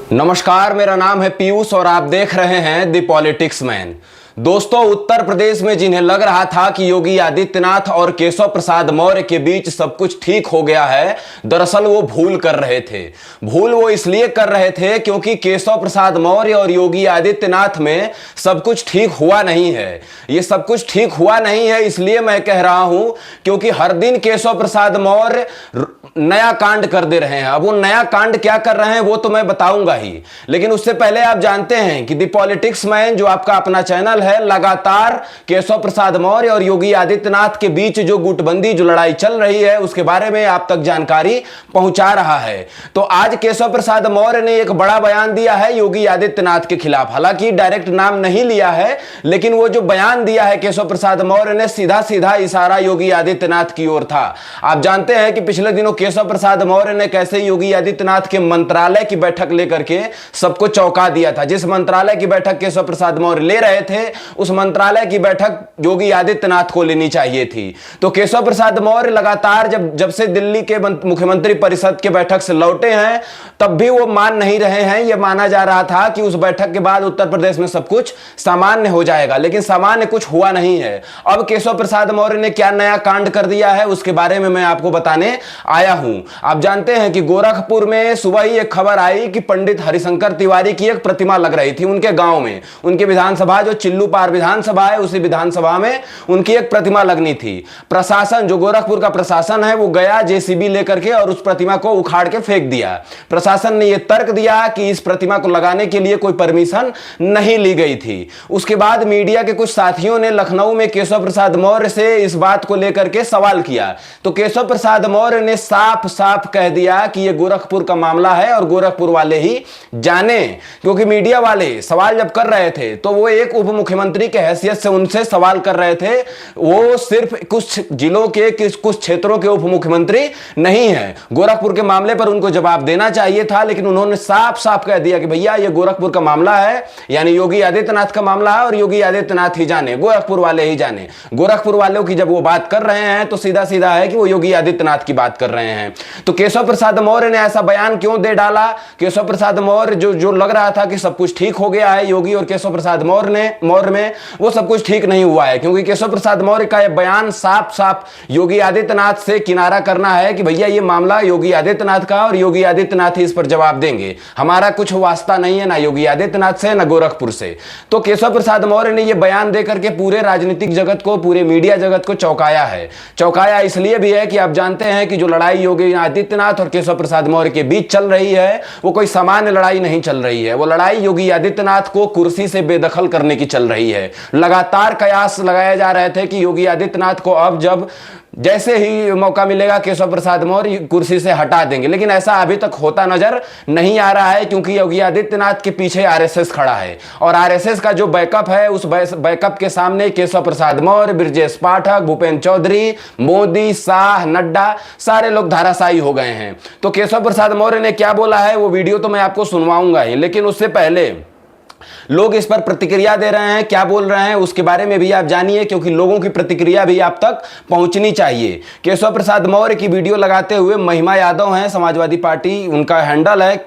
नमस्कार, मेरा नाम है पीयूष और आप देख रहे हैं द पॉलिटिक्स मैन। दोस्तों, उत्तर प्रदेश में जिन्हें लग रहा था कि योगी आदित्यनाथ और केशव प्रसाद मौर्य के बीच सब कुछ ठीक हो गया है, दरअसल वो भूल कर रहे थे। भूल वो इसलिए कर रहे थे क्योंकि केशव प्रसाद मौर्य और योगी आदित्यनाथ में सब कुछ ठीक हुआ नहीं है। ये सब कुछ ठीक हुआ नहीं है इसलिए मैं कह रहा हूं क्योंकि हर दिन केशव प्रसाद मौर्य नया कांड कर दे रहे हैं। अब वो नया कांड क्या कर रहे हैं वो तो मैं बताऊंगा ही, लेकिन उससे पहले आप जानते हैं कि द पॉलिटिक्स मैन जो आपका अपना चैनल है, लगातार केशव प्रसाद मौर्य और योगी आदित्यनाथ के बीच जो गुटबंदी, जो लड़ाई चल रही है, उसके बारे में आप तक जानकारी पहुंचा रहा है। तो आज केशव प्रसाद मौर्य ने एक बड़ा बयान दिया है योगी आदित्यनाथ के खिलाफ। हालांकि डायरेक्ट नाम नहीं लिया है, लेकिन वो जो बयान दिया है केशव प्रसाद मौर्य ने, सीधा सीधा इशारा योगी आदित्यनाथ की ओर था। आप जानते हैं कि पिछले दिनों केशव प्रसाद मौर्य ने कैसे योगी आदित्यनाथ के मंत्रालय की बैठक लेकर के सबको चौंका दिया था। जिस मंत्रालय की बैठक केशव प्रसाद मौर्य ले रहे थे, उस मंत्रालय की बैठक योगी आदित्यनाथ को लेनी चाहिए थी। तो केशव प्रसाद मौर्य लगातार जब से दिल्ली के मुख्यमंत्री परिषद के बैठक से लौटे हैं, तब भी वो मान नहीं रहे हैं। यह माना जा रहा था कि उस बैठक के बाद उत्तर प्रदेश में सब कुछ सामान्य हो जाएगा, लेकिन सामान्य कुछ हुआ नहीं है। अब केशव प्रसाद मौर्य ने क्या नया कांड कर दिया है, उसके बारे में मैं आपको बताने आया हूं। आप जानते हैं कि गोरखपुर में सुबह ही एक खबर आई कि पंडित हरिशंकर तिवारी की एक प्रतिमा लग रही थी उनके गांव में। उनके विधानसभा, जो चिल्लू पार विधानसभा है, उसी विधानसभा में उनकी एक प्रतिमा लगनी थी। प्रशासन, जो गोरखपुर का प्रशासन है, वो गया जेसीबी लेकर के और उस प्रतिमा को उखाड़ के फेंक दिया। प्रशासन ने यह तर्क दिया कि इस प्रतिमा को लगाने के लिए कोई परमिशन नहीं ली गई थी। उसके बाद मीडिया के कुछ साथियों ने लखनऊ में केशव प्रसाद मौर्य से इस बात को लेकर के सवाल किया, तो केशव प्रसाद मौर्य ने साफ साफ कह दिया कि यह गोरखपुर का मामला है और गोरखपुर वाले ही जाने। क्योंकि मीडिया वाले सवाल जब कर रहे थे तो वो एक उप मुख्यमंत्री के हैसियत से उनसे सवाल कर रहे थे। वो सिर्फ कुछ जिलों के, कुछ क्षेत्रों के उप मुख्यमंत्री नहीं है। गोरखपुर के मामले पर उनको जवाब देना चाहिए था, लेकिन उन्होंने साफ साफ कह दिया कि भैया ये गोरखपुर का मामला है, यानी योगी आदित्यनाथ का मामला है और योगी आदित्यनाथ ही जाने, गोरखपुर वाले ही जाने। गोरखपुर वालों की जब वो बात कर रहे हैं तो सीधा सीधा है कि वो योगी आदित्यनाथ की बात कर रहे हैं। तो केशव प्रसाद मौर्य ने ऐसा बयान क्यों दे डाला? केशव प्रसाद मौर्य जो लग रहा था कि सब कुछ ठीक हो गया है योगी और केशव प्रसाद मौर्य में, वो सब कुछ ठीक नहीं हुआ है। क्योंकि केशव प्रसाद मौर्य का यह बयान साफ साफ योगी आदित्यनाथ से किनारा करना है कि भैया ये मामला योगी आदित्यनाथ का और योगी आदित्यनाथ ही इस पर जवाब देंगे, हमारा कुछ वास्ता नहीं है ना योगी आदित्यनाथ से ना गोरखपुर से। तो केशव प्रसाद मौर्य ने यह बयान देकर के पूरे राजनीतिक जगत को, पूरे मीडिया जगत को चौंकाया है। चौंकाया इसलिए भी है कि आप जानते हैं कि जो लड़ाई योगी आदित्यनाथ और केशव प्रसाद मौर्य के बीच चल रही है, वो कोई सामान्य लड़ाई नहीं चल रही है। वो लड़ाई योगी आदित्यनाथ को कुर्सी से बेदखल करने की चल रही है। लगातार कयास लगाए जा रहे थे कि योगी आदित्यनाथ को अब जैसे ही मौका मिलेगा केशव प्रसाद मौर्य कुर्सी से हटा देंगे, लेकिन ऐसा अभी तक होता नजर नहीं आ रहा है। क्योंकि योगी आदित्यनाथ के पीछे आरएसएस खड़ा है और आरएसएस का जो बैकअप है, उस बैकअप के सामने केशव प्रसाद मौर्य, ब्रजेश पाठक, भूपेंद्र चौधरी, मोदी, शाह, नड्डा, सारे लोग धाराशायी हो गए हैं। तो केशव प्रसाद मौर्य ने क्या बोला है वो वीडियो तो मैं आपको सुनवाऊंगा ही, लेकिन उससे पहले लोग इस पर प्रतिक्रिया दे रहे हैं, क्या बोल रहे हैं उसके बारे में भी आप जानिए, क्योंकि लोगों की प्रतिक्रिया भी आप तक पहुंचनी चाहिए। केशव प्रसाद मौर्य की वीडियो लगाते हुए महिमा यादव हैं, समाजवादी पार्टी, उनका हैंडल है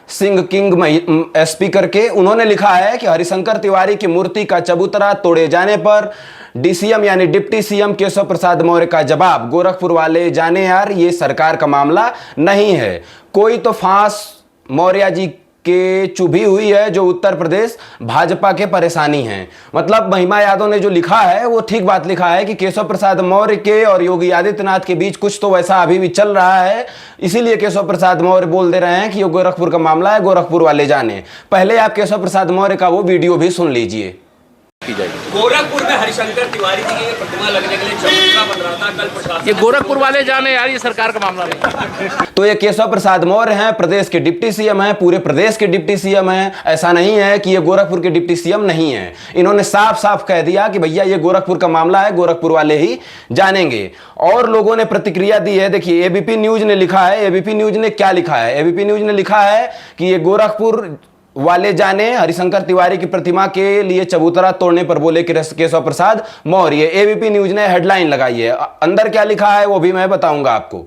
सिंह किंग एसपी करके, उन्होंने लिखा है कि हरिशंकर तिवारी की मूर्ति का चबूतरा तोड़े जाने पर डीसीएम यानी डिप्टी सीएम केशव प्रसाद मौर्य का जवाब, गोरखपुर वाले जाने यार, ये सरकार का मामला नहीं है, कोई तो फांस मौर्य जी के चुभी हुई है जो उत्तर प्रदेश भाजपा के परेशानी है। मतलब महिमा यादव ने जो लिखा है वो ठीक बात लिखा है कि केशव प्रसाद मौर्य के और योगी आदित्यनाथ के बीच कुछ तो वैसा अभी भी चल रहा है, इसीलिए केशव प्रसाद मौर्य बोल दे रहे हैं कि ये गोरखपुर का मामला है, गोरखपुर वाले जाने। पहले आप केशव प्रसाद मौर्य का वो वीडियो भी सुन लीजिए। गोरखपुर में हरिशंकर तिवारी जी की प्रतिमा लगने के लिए चबूतरा बन रहा था, कल प्रशासन, ये गोरखपुर वाले जाने यार, ये सरकार का मामला नहीं। तो ये केशव प्रसाद मौर्य हैं, प्रदेश के डिप्टी सीएम हैं, पूरे प्रदेश के डिप्टी सीएम हैं। ऐसा नहीं है कि ये गोरखपुर के डिप्टी सीएम नहीं है। इन्होंने साफ साफ कह दिया कि भैया ये गोरखपुर का मामला है, गोरखपुर वाले ही जानेंगे। और लोगों ने प्रतिक्रिया दी है। देखिए एबीपी न्यूज ने लिखा है, एबीपी न्यूज ने क्या लिखा है, एबीपी न्यूज ने लिखा है कि ये गोरखपुर वाले जाने, हरिशंकर तिवारी की प्रतिमा के लिए चबूतरा तोड़ने पर बोले कि केशव प्रसाद मौर्य। एबीपी न्यूज ने हेडलाइन लगाई है, अंदर क्या लिखा है वो भी मैं बताऊंगा आपको।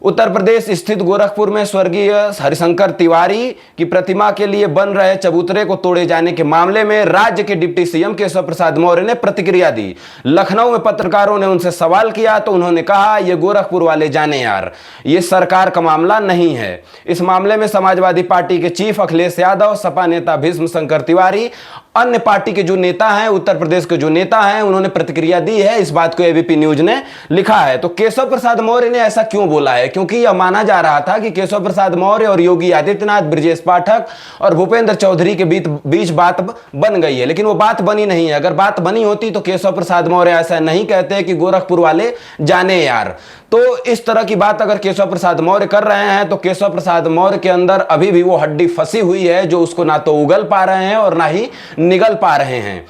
उत्तर प्रदेश स्थित गोरखपुर में स्वर्गीय हरिशंकर तिवारी की प्रतिमा के लिए बन रहे चबूतरे को तोड़े जाने के मामले में राज्य के डिप्टी सीएम केशव प्रसाद मौर्य ने प्रतिक्रिया दी। लखनऊ में पत्रकारों ने उनसे सवाल किया तो उन्होंने कहा, ये गोरखपुर वाले जाने यार, ये सरकार का मामला नहीं है। इस मामले में समाजवादी पार्टी के चीफ अखिलेश यादव, सपा नेता भीष्म शंकर तिवारी, अन्य पार्टी के जो नेता हैं, उत्तर प्रदेश के जो नेता हैं, उन्होंने प्रतिक्रिया दी है। इस बात को एबीपी न्यूज ने लिखा है। तो केशव प्रसाद मौर्य ने ऐसा क्यों बोला है? क्योंकि यह माना जा रहा था कि केशव प्रसाद मौर्य और योगी आदित्यनाथ, ब्रजेश पाठक और भूपेंद्र चौधरी के बीच बात बन गई है, लेकिन वो बात बनी नहीं है। अगर बात बनी होती तो केशव प्रसाद मौर्य ऐसा नहीं कहते कि गोरखपुर वाले जाने यार। तो इस तरह की बात अगर केशव प्रसाद मौर्य कर रहे हैं तो केशव प्रसाद मौर्य के अंदर अभी भी वो हड्डी फंसी हुई है जो उसको ना तो उगल पा रहे हैं और ना ही निगल पा रहे हैं।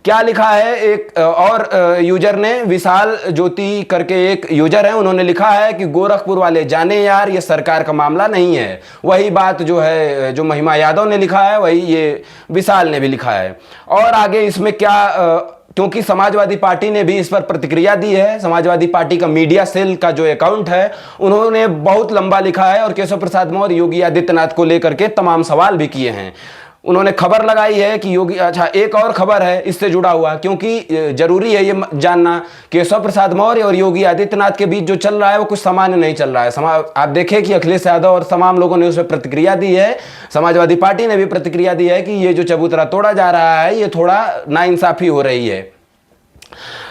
क्या लिखा है एक और यूजर ने, विशाल ज्योति करके एक यूजर है, उन्होंने लिखा है कि गोरखपुर वाले जाने यार, ये सरकार का मामला नहीं है। वही बात जो है, जो महिमा यादव ने लिखा है, वही ये विशाल ने भी लिखा है। और आगे इसमें क्या, क्योंकि समाजवादी पार्टी ने भी इस पर प्रतिक्रिया दी है। समाजवादी पार्टी का मीडिया सेल का जो अकाउंट है, उन्होंने बहुत लंबा लिखा है और केशव प्रसाद मौर्य, योगी आदित्यनाथ को लेकर के तमाम सवाल भी किए हैं। उन्होंने खबर लगाई है कि योगी, अच्छा एक और खबर है इससे जुड़ा हुआ, क्योंकि जरूरी है ये जानना, केशव प्रसाद मौर्य और योगी आदित्यनाथ के बीच जो चल रहा है वो कुछ सामान्य नहीं चल रहा है। आप देखें कि अखिलेश यादव और तमाम लोगों ने उस पर प्रतिक्रिया दी है। समाजवादी पार्टी ने भी प्रतिक्रिया दी है कि ये जो चबूतरा तोड़ा जा रहा है ये थोड़ा नाइंसाफी हो रही है।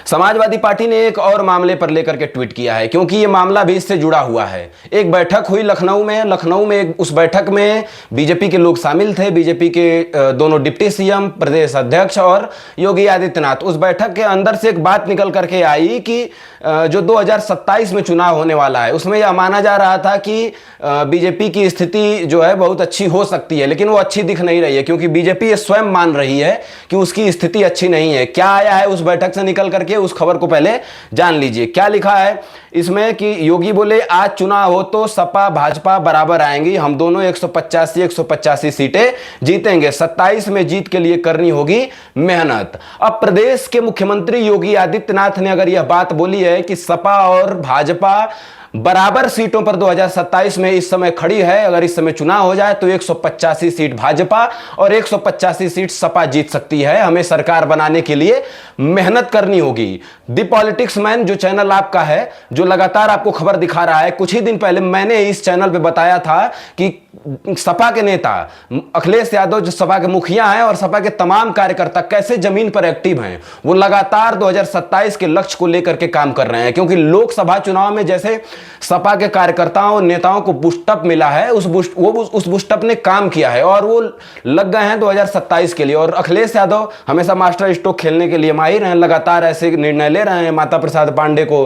समाजवादी पार्टी ने एक और मामले पर लेकर के ट्वीट किया है, क्योंकि यह मामला भी इससे जुड़ा हुआ है। एक बैठक हुई लखनऊ में उस बैठक में बीजेपी के लोग शामिल थे, बीजेपी के दोनों डिप्टी सीएम, प्रदेश अध्यक्ष और योगी आदित्यनाथ। उस बैठक के अंदर से एक बात निकल करके आई कि जो 2027 में चुनाव होने वाला है उसमें यह माना जा रहा था कि बीजेपी की स्थिति जो है बहुत अच्छी हो सकती है, लेकिन वो अच्छी दिख नहीं रही है, क्योंकि बीजेपी ये स्वयं मान रही है कि उसकी स्थिति अच्छी नहीं है। क्या आया है उस बैठक से निकल करके, उस खबर को पहले जान लीजिए। क्या लिखा है इसमें कि योगी बोले, आज चुनाव हो तो सपा भाजपा बराबर आएंगी, हम दोनों 185 सीटें जीतेंगे, 27 में जीत के लिए करनी होगी मेहनत। अब प्रदेश के मुख्यमंत्री योगी आदित्यनाथ ने अगर यह बात बोली है कि सपा और भाजपा बराबर सीटों पर 2027 में इस समय खड़ी है, अगर इस समय चुनाव हो जाए तो 185 सीट भाजपा और 185 सीट सपा जीत सकती है, हमें सरकार बनाने के लिए मेहनत करनी होगी। दी पॉलिटिक्स मैन जो चैनल आपका है, जो लगातार आपको खबर दिखा रहा है, कुछ ही दिन पहले मैंने इस चैनल पे बताया था कि सपा के नेता अखिलेश यादव जो सपा के मुखिया हैं और सपा के तमाम कार्यकर्ता कैसे जमीन पर एक्टिव हैं, वो लगातार 2027 के लक्ष्य को लेकर के काम कर रहे हैं, क्योंकि लोकसभा चुनाव में जैसे सपा के कार्यकर्ताओं और नेताओं को बूस्टअप मिला है, उस बूस्टअप ने काम किया है और वो लग गए हैं 2027 के लिए। और अखिलेश यादव हमेशा मास्टर स्ट्रोक खेलने के लिए माहिर हैं, लगातार ऐसे निर्णय ले रहे हैं। माता प्रसाद पांडे को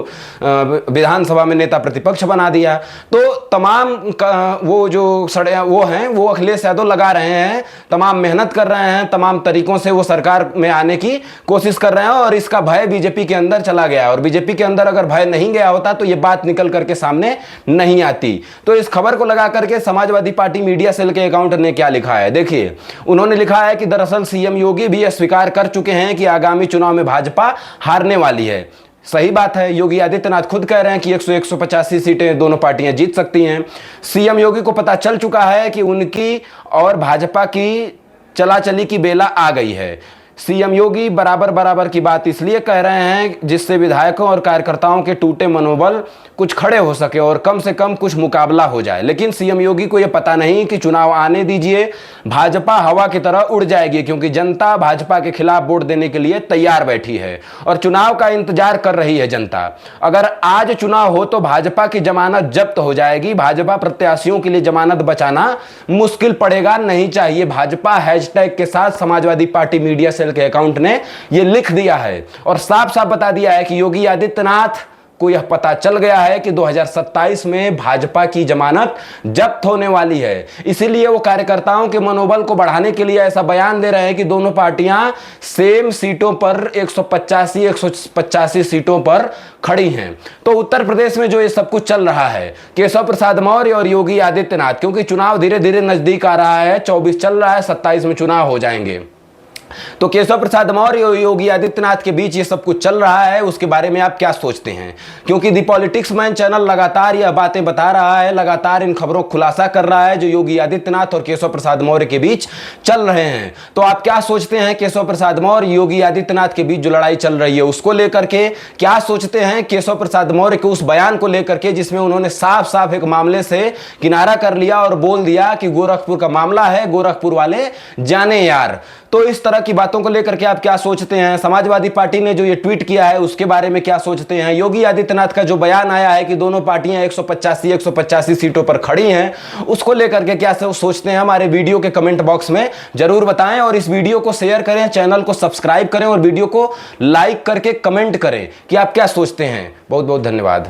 विधानसभा में नेता प्रतिपक्ष बना दिया। तो तमाम वो जो वो हैं वो अखिलेश यादव लगा रहे हैं, तमाम मेहनत कर रहे हैं, तमाम तरीकों से वो सरकार में आने की कोशिश कर रहे हैं। और इसका भय बीजेपी के अंदर चला गया, और बीजेपी के अंदर अगर भय नहीं गया होता तो ये बात निकल करके सामने नहीं आती। तो इस खबर को लगा करके समाजवादी पार्टी मीडिया सेल के अकाउंट ने क्या लिखा है, देखिए। उन्होंने लिखा है कि दरअसल सीएम योगी भी स्वीकार कर चुके हैं कि आगामी चुनाव में भाजपा हारने वाली है। सही बात है, योगी आदित्यनाथ खुद कह रहे हैं कि 185 सीटें दोनों पार्टियां जीत सकती हैं। सीएम योगी को पता चल चुका है कि उनकी और भाजपा की चलाचली की बेला आ गई है। सीएम योगी बराबर की बात इसलिए कह रहे हैं जिससे विधायकों और कार्यकर्ताओं के टूटे मनोबल कुछ खड़े हो सके और कम से कम कुछ मुकाबला हो जाए। लेकिन सीएम योगी को यह पता नहीं कि चुनाव आने दीजिए, भाजपा हवा की तरह उड़ जाएगी, क्योंकि जनता भाजपा के खिलाफ वोट देने के लिए तैयार बैठी है और चुनाव का इंतजार कर रही है जनता। अगर आज चुनाव हो तो भाजपा की जमानत जब्त हो जाएगी, भाजपा प्रत्याशियों के लिए जमानत बचाना मुश्किल पड़ेगा, नहीं चाहिए भाजपा हैशटैग के साथ समाजवादी पार्टी मीडिया सेल के अकाउंट ने यह लिख दिया है और साफ साफ बता दिया है कि योगी आदित्यनाथ को यह पता चल गया है कि 2027 में भाजपा की जमानत जब्त होने वाली है। इसीलिए वो कार्यकर्ताओं के मनोबल को बढ़ाने के लिए ऐसा बयान दे रहे हैं कि दोनों पार्टियां सेम सीटों पर 185 सीटों पर खड़ी हैं। तो उत्तर प्रदेश में जो ये सब कुछ चल रहा है, केशव प्रसाद मौर्य और योगी आदित्यनाथ, क्योंकि चुनाव धीरे धीरे नजदीक आ रहा है, 24 चल रहा है, 27 में चुनाव हो जाएंगे। तो केशव प्रसाद मौर्य और योगी आदित्यनाथ के बीच ये सब कुछ चल रहा है, उसके बारे में आप क्या सोचते हैं? क्योंकि द पॉलिटिक्स मैन चैनल लगातार यह बातें बता रहा है, लगातार इन खबरों को खुलासा कर रहा है जो योगी आदित्यनाथ और केशव प्रसाद मौर्य के बीच चल रहे हैं। तो आप क्या सोचते हैं केशव प्रसाद मौर्य योगी आदित्यनाथ के बीच जो लड़ाई चल रही है उसको लेकर के? क्या सोचते हैं केशव प्रसाद मौर्य के उस बयान को लेकर के जिसमें उन्होंने साफ साफ एक मामले से किनारा कर लिया और बोल दिया कि गोरखपुर का मामला है, गोरखपुर वाले जाने यार। तो इस तरह की बातों को लेकर के आप क्या सोचते हैं? समाजवादी पार्टी ने जो ये ट्वीट किया है उसके बारे में क्या सोचते हैं? योगी आदित्यनाथ का जो बयान आया है कि दोनों पार्टियां 185 सीटों पर खड़ी हैं, उसको लेकर के क्या सोचते हैं? हमारे वीडियो के कमेंट बॉक्स में जरूर बताएं और इस वीडियो को शेयर करें, चैनल को सब्सक्राइब करें और वीडियो को लाइक करके कमेंट करें कि आप क्या सोचते हैं। बहुत बहुत धन्यवाद।